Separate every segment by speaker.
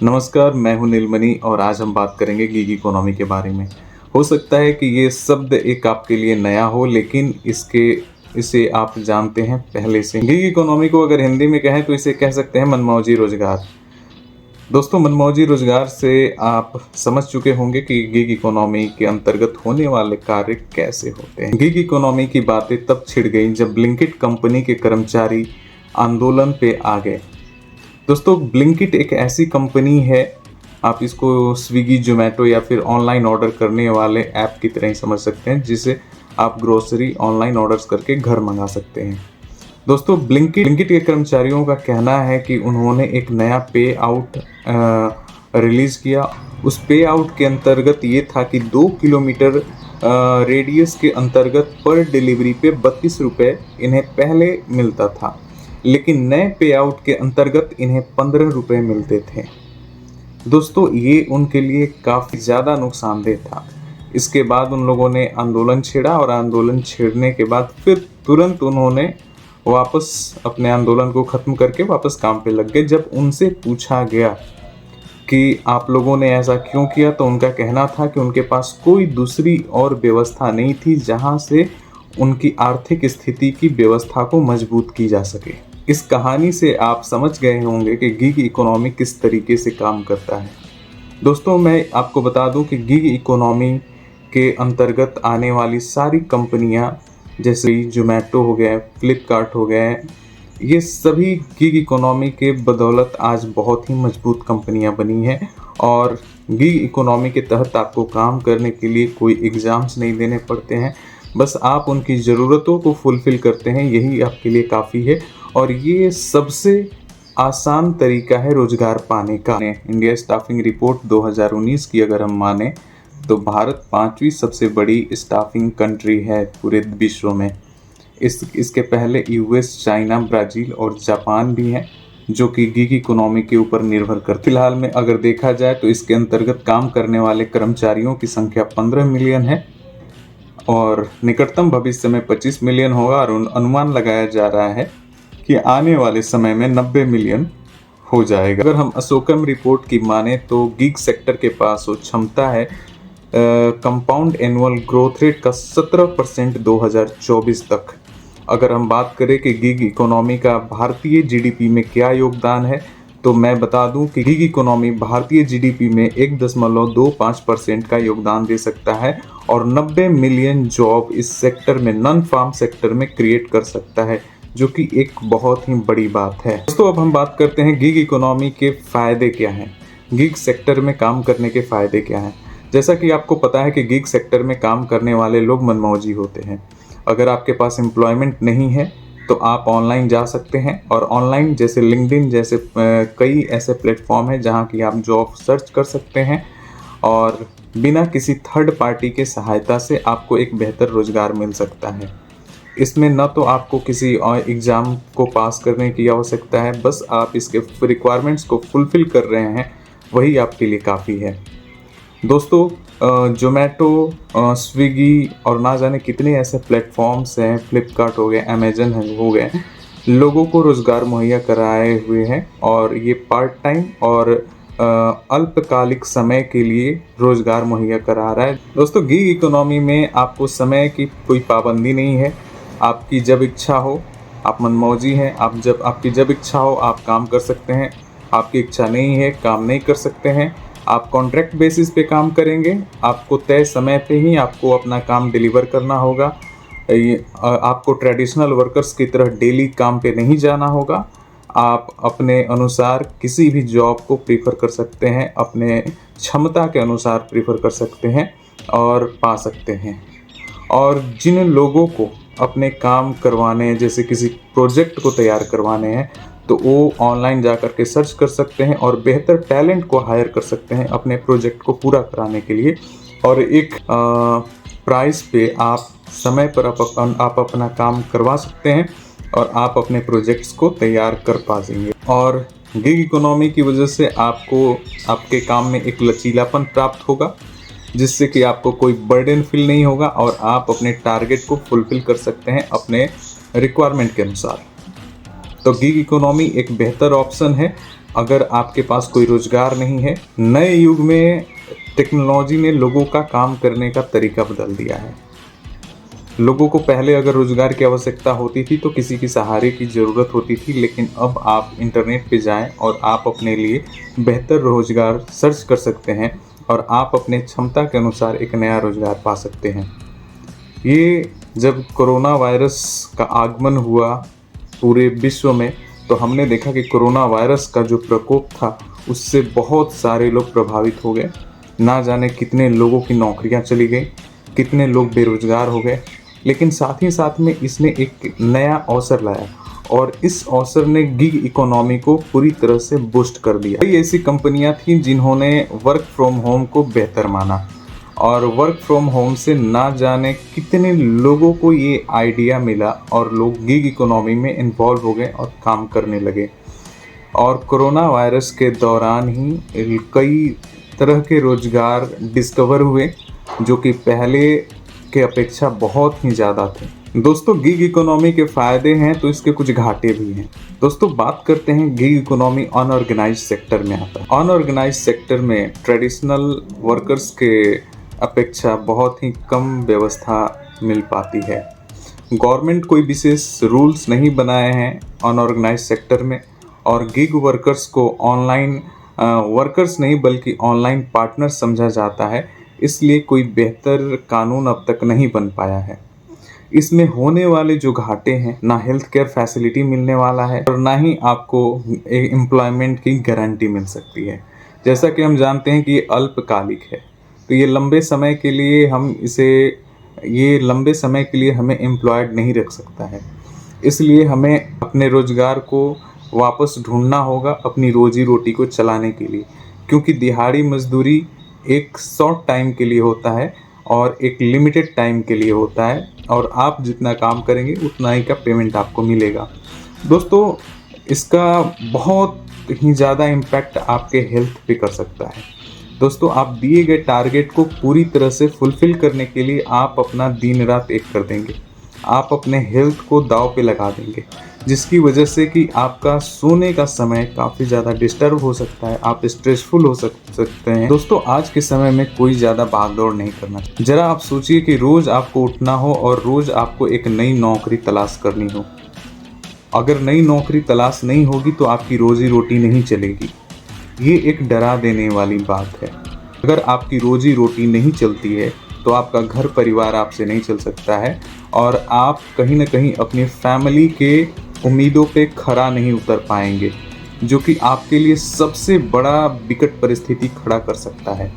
Speaker 1: नमस्कार, मैं हूं नीलमणि और आज हम बात करेंगे गिग इकोनॉमी के बारे में। हो सकता है कि ये शब्द एक आपके लिए नया हो, लेकिन इसे आप जानते हैं पहले से। गिग इकोनॉमी को अगर हिंदी में कहें तो इसे कह सकते हैं मनमौजी रोजगार। दोस्तों, मनमौजी रोजगार से आप समझ चुके होंगे कि गिग इकोनॉमी के अंतर्गत होने वाले कार्य कैसे होते हैं। गिग इकोनॉमी की बातें तब छिड़ गई जब ब्लिंकिट कंपनी के कर्मचारी आंदोलन पे आ गए। दोस्तों, ब्लिंकिट एक ऐसी कंपनी है, आप इसको स्विगी, जोमेटो या फिर ऑनलाइन ऑर्डर करने वाले ऐप की तरह ही समझ सकते हैं, जिसे आप ग्रोसरी ऑनलाइन ऑर्डर्स करके घर मंगा सकते हैं। दोस्तों, ब्लिंकिट के कर्मचारियों का कहना है कि उन्होंने एक नया पे आउट रिलीज किया। उस पे आउट के अंतर्गत ये था कि 2 किलोमीटर रेडियस के अंतर्गत पर डिलीवरी पे 32 रुपये इन्हें पहले मिलता था, लेकिन नए पे आउट के अंतर्गत इन्हें 15 रुपये मिलते थे। दोस्तों, ये उनके लिए काफ़ी ज़्यादा नुकसानदेह था। इसके बाद उन लोगों ने आंदोलन छेड़ा और आंदोलन छेड़ने के बाद फिर तुरंत उन्होंने वापस अपने आंदोलन को ख़त्म करके वापस काम पे लग गए। जब उनसे पूछा गया कि आप लोगों ने ऐसा क्यों किया, तो उनका कहना था कि उनके पास कोई दूसरी और व्यवस्था नहीं थी जहां से उनकी आर्थिक स्थिति की व्यवस्था को मजबूत की जा सके। इस कहानी से आप समझ गए होंगे कि गिग इकोनॉमी किस तरीके से काम करता है। दोस्तों, मैं आपको बता दूं कि गिग इकोनॉमी के अंतर्गत आने वाली सारी कंपनियां, जैसे जोमेटो हो गए, फ्लिपकार्ट हो गए, ये सभी गिग इकोनॉमी के बदौलत आज बहुत ही मजबूत कंपनियां बनी हैं। और गिग इकोनॉमी के तहत आपको काम करने के लिए कोई एग्ज़ाम्स नहीं देने पड़ते हैं, बस आप उनकी ज़रूरतों को फुलफ़िल करते हैं, यही आपके लिए काफ़ी है। और ये सबसे आसान तरीका है रोज़गार पाने का। इंडिया स्टाफिंग रिपोर्ट 2019 की अगर हम माने तो भारत 5वीं सबसे बड़ी स्टाफिंग कंट्री है पूरे विश्व में। इसके पहले यूएस, चाइना, ब्राज़ील और जापान भी हैं, जो कि गिग इकोनॉमी के ऊपर निर्भर करते। फिलहाल में अगर देखा जाए तो इसके अंतर्गत काम करने वाले कर्मचारियों की संख्या 15 मिलियन है और निकटतम भविष्य में 25 मिलियन होगा। और अनुमान लगाया जा रहा है कि आने वाले समय में 90 मिलियन हो जाएगा। अगर हम अशोकम रिपोर्ट की माने तो गिग सेक्टर के पास वो क्षमता है कंपाउंड एनुअल ग्रोथ रेट का 17% 2024 तक। अगर हम बात करें कि गिग इकोनॉमी का भारतीय जीडीपी में क्या योगदान है, तो मैं बता दूं कि गिग इकोनॉमी भारतीय जीडीपी में 1.25% का योगदान दे सकता है और 90 मिलियन जॉब इस सेक्टर में, नॉन फार्म सेक्टर में क्रिएट कर सकता है, जो कि एक बहुत ही बड़ी बात है। दोस्तों, अब हम बात करते हैं गिग इकोनॉमी के फ़ायदे क्या हैं, गिग सेक्टर में काम करने के फ़ायदे क्या हैं। जैसा कि आपको पता है कि गिग सेक्टर में काम करने वाले लोग मनमौजी होते हैं। अगर आपके पास एम्प्लॉयमेंट नहीं है तो आप ऑनलाइन जा सकते हैं, और ऑनलाइन जैसे लिंक्डइन जैसे कई ऐसे प्लेटफॉर्म हैं जहां की आप जॉब सर्च कर सकते हैं और बिना किसी थर्ड पार्टी के सहायता से आपको एक बेहतर रोज़गार मिल सकता है। इसमें न तो आपको किसी एग्ज़ाम को पास करने की आवश्यकता है, बस आप इसके रिक्वायरमेंट्स को फुलफ़िल कर रहे हैं, वही आपके लिए काफ़ी है। दोस्तों, जोमेटो, स्विगी और ना जाने कितने ऐसे प्लेटफॉर्म्स हैं, फ्लिपकार्ट हो गए, अमेजन हो गए, लोगों को रोज़गार मुहैया कराए हुए हैं और ये पार्ट टाइम और अल्पकालिक समय के लिए रोज़गार मुहैया करा रहा है। दोस्तों, गिग इकोनॉमी में आपको समय की कोई पाबंदी नहीं है। आपकी जब इच्छा हो, आप मनमौजी हैं, आपकी जब इच्छा हो आप काम कर सकते हैं। आपकी इच्छा नहीं है, काम नहीं कर सकते हैं। आप कॉन्ट्रैक्ट बेसिस पे काम करेंगे, आपको तय समय पे ही आपको अपना काम डिलीवर करना होगा। आपको ट्रेडिशनल वर्कर्स की तरह डेली काम पे नहीं जाना होगा। आप अपने अनुसार किसी भी जॉब को प्रीफर कर सकते हैं, अपने क्षमता के अनुसार प्रीफर कर सकते हैं और पा सकते हैं। और जिन लोगों को अपने काम करवाने, जैसे किसी प्रोजेक्ट को तैयार करवाने हैं, तो वो ऑनलाइन जा कर के सर्च कर सकते हैं और बेहतर टैलेंट को हायर कर सकते हैं अपने प्रोजेक्ट को पूरा कराने के लिए। और एक प्राइस पे आप समय पर आप अपना काम करवा सकते हैं और आप अपने प्रोजेक्ट्स को तैयार कर पाएंगे। और गिग इकोनॉमी की वजह से आपको आपके काम में एक लचीलापन प्राप्त होगा, जिससे कि आपको कोई बर्डन फील नहीं होगा और आप अपने टारगेट को फुलफिल कर सकते हैं अपने रिक्वायरमेंट के अनुसार। तो गिग इकोनॉमी एक बेहतर ऑप्शन है अगर आपके पास कोई रोजगार नहीं है, नए युग में टेक्नोलॉजी ने लोगों का काम करने का तरीका बदल दिया है। लोगों को पहले अगर रोजगार की आवश्यकता होती थी तो किसी की सहारे की ज़रूरत होती थी, लेकिन अब आप इंटरनेट पे जाएं और आप अपने लिए बेहतर रोजगार सर्च कर सकते हैं और आप अपने क्षमता के अनुसार एक नया रोजगार पा सकते हैं। ये जब कोरोना वायरस का आगमन हुआ पूरे विश्व में, तो हमने देखा कि कोरोना वायरस का जो प्रकोप था उससे बहुत सारे लोग प्रभावित हो गए। ना जाने कितने लोगों की नौकरियां चली गई, कितने लोग बेरोजगार हो गए, लेकिन साथ ही साथ में इसने एक नया अवसर लाया और इस अवसर ने गिग इकोनॉमी को पूरी तरह से बूस्ट कर दिया। कई ऐसी कंपनियां थीं जिन्होंने वर्क फ्रॉम होम को बेहतर माना और वर्क फ्रॉम होम से ना जाने कितने लोगों को ये आइडिया मिला और लोग गिग इकोनॉमी में इन्वॉल्व हो गए और काम करने लगे। और कोरोना वायरस के दौरान ही कई तरह के रोजगार डिस्कवर हुए जो कि पहले के अपेक्षा बहुत ही ज़्यादा थे। दोस्तों, गिग इकोनॉमी के फ़ायदे हैं तो इसके कुछ घाटे भी हैं। दोस्तों, बात करते हैं गिग इकोनॉमी अनऑर्गेनाइज्ड सेक्टर में आता है। अनऑर्गेनाइज्ड सेक्टर में ट्रेडिशनल वर्कर्स के अपेक्षा बहुत ही कम व्यवस्था मिल पाती है। गवर्नमेंट कोई विशेष रूल्स नहीं बनाए हैं अनऑर्गेनाइज्ड सेक्टर में और गिग वर्कर्स को ऑनलाइन वर्कर्स नहीं बल्कि ऑनलाइन पार्टनर समझा जाता है, इसलिए कोई बेहतर कानून अब तक नहीं बन पाया है। इसमें होने वाले जो घाटे हैं, ना हेल्थ केयर फैसिलिटी मिलने वाला है और ना ही आपको एम्प्लॉयमेंट की गारंटी मिल सकती है। जैसा कि हम जानते हैं कि ये अल्पकालिक है, तो ये लंबे समय के लिए हमें एम्प्लॉयड नहीं रख सकता है। इसलिए हमें अपने रोजगार को वापस ढूंढना होगा अपनी रोजी रोटी को चलाने के लिए, क्योंकि दिहाड़ी मजदूरी एक शॉर्ट टाइम के लिए होता है और एक लिमिटेड टाइम के लिए होता है और आप जितना काम करेंगे उतना ही का पेमेंट आपको मिलेगा। दोस्तों, इसका बहुत ही ज़्यादा इम्पैक्ट आपके हेल्थ पे कर सकता है। दोस्तों, आप दिए गए टारगेट को पूरी तरह से फुलफिल करने के लिए आप अपना दिन रात एक कर देंगे, आप अपने हेल्थ को दांव पे लगा देंगे, जिसकी वजह से कि आपका सोने का समय काफ़ी ज़्यादा डिस्टर्ब हो सकता है, आप स्ट्रेसफुल हो सकते हैं। दोस्तों, आज के समय में कोई ज़्यादा भागदौड़ नहीं करना चाहिए। जरा आप सोचिए कि रोज़ आपको उठना हो और रोज़ आपको एक नई नौकरी तलाश करनी हो। अगर नई नौकरी तलाश नहीं होगी तो आपकी रोजी रोटी नहीं चलेगी। ये एक डरा देने वाली बात है। अगर आपकी रोजी रोटी नहीं चलती है तो आपका घर परिवार आपसे नहीं चल सकता है और आप कहीं ना कहीं अपनी फैमिली के उम्मीदों पे खरा नहीं उतर पाएंगे, जो कि आपके लिए सबसे बड़ा विकट परिस्थिति खड़ा कर सकता है।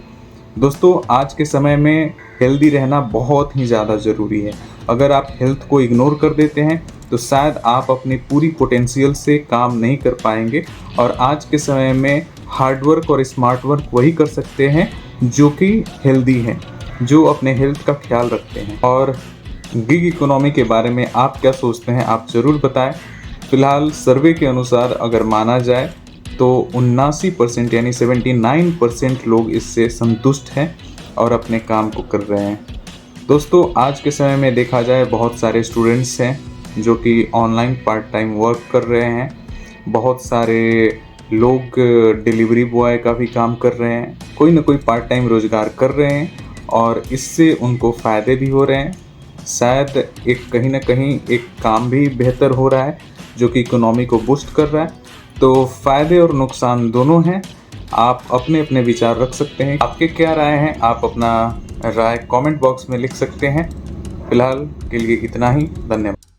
Speaker 1: दोस्तों, आज के समय में हेल्दी रहना बहुत ही ज़्यादा ज़रूरी है। अगर आप हेल्थ को इग्नोर कर देते हैं तो शायद आप अपनी पूरी पोटेंशियल से काम नहीं कर पाएंगे और आज के समय में हार्डवर्क और स्मार्ट वर्क वही कर सकते हैं जो कि हेल्दी हैं, जो अपने हेल्थ का ख्याल रखते हैं। और गिग इकोनॉमी के बारे में आप क्या सोचते हैं, आप ज़रूर बताएं। फिलहाल सर्वे के अनुसार अगर माना जाए तो 79% यानी 79% लोग इससे संतुष्ट हैं और अपने काम को कर रहे हैं। दोस्तों, आज के समय में देखा जाए बहुत सारे स्टूडेंट्स हैं जो कि ऑनलाइन पार्ट टाइम वर्क कर रहे हैं। बहुत सारे लोग डिलीवरी बॉय का भी काम कर रहे हैं, कोई ना कोई पार्ट टाइम रोज़गार कर रहे हैं और इससे उनको फ़ायदे भी हो रहे हैं। शायद एक कहीं ना कहीं एक काम भी बेहतर हो रहा है जो कि इकोनॉमी को बूस्ट कर रहा है। तो फ़ायदे और नुकसान दोनों हैं। आप अपने अपने विचार रख सकते हैं। आपके क्या राय हैं, आप अपना राय कमेंट बॉक्स में लिख सकते हैं। फिलहाल के लिए इतना ही। धन्यवाद।